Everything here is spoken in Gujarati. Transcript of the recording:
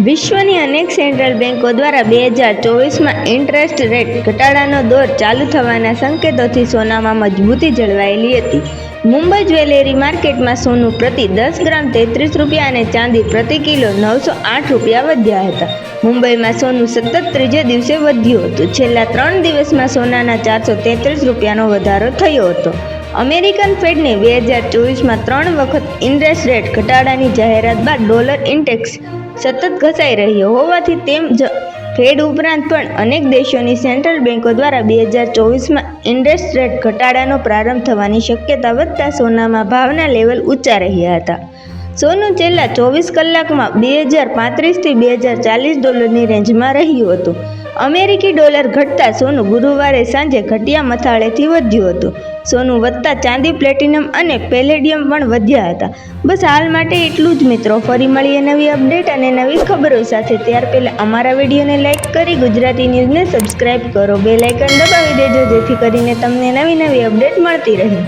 વિશ્વની અનેક સેન્ટ્રલ બેન્કો દ્વારા 2024માં ઇન્ટરેસ્ટ રેટ ઘટાડાનો દોર ચાલુ થવાના સંકેતોથી સોનામાં મજબૂતી જળવાયેલી હતી. મુંબઈ જ્વેલરી માર્કેટમાં સોનું પ્રતિ 10 ગ્રામ 33 રૂપિયા અને ચાંદી પ્રતિ કિલો 908 રૂપિયા વધ્યા હતા. મુંબઈમાં સોનું સતત ત્રીજે દિવસે વધ્યું હતું. છેલ્લા 3 દિવસમાં સોનાના 433 રૂપિયાનો વધારો થયો હતો. અમેરિકન ફેડને 2024માં 3 વખત ઇન્ટરેસ્ટ રેટ ઘટાડાની જાહેરાત બાદ ડોલર ઇન્ડેક્સ સતત ઘસાઈ રહ્યો હોવાથી તેમ ફેડ ઉપરાંત પણ અનેક દેશોની સેન્ટ્રલ બેન્કો દ્વારા 2024માં ઇન્ટરેસ્ટ રેટ ઘટાડાનો પ્રારંભ થવાની શક્યતા વધતા સોનામાં ભાવના લેવલ ઊંચા રહ્યા હતા. સોનું છેલ્લા 24 કલાકમાં 2035 થી 2040 ડોલરની રેન્જમાં રહ્યું હતું. અમેરિકી ડોલર ઘટતા સોનું ગુરુવારે સાંજે ઘટિયા મથાળેથી વધ્યું હતું. સોનું વધતા ચાંદી, પ્લેટિનમ અને પેલેડિયમ પણ વધ્યા હતા. બસ હાલ માટે એટલું જ મિત્રો. ફરી મળીએ નવી અપડેટ અને નવી ખબરો સાથે. ત્યાર પહેલાં અમારા વિડીયોને લાઇક કરી ગુજરાતી ન્યૂઝને સબસ્ક્રાઇબ કરો. બેલ આઇકન દબાવી દેજો જેથી કરીને તમને નવી અપડેટ મળતી રહે.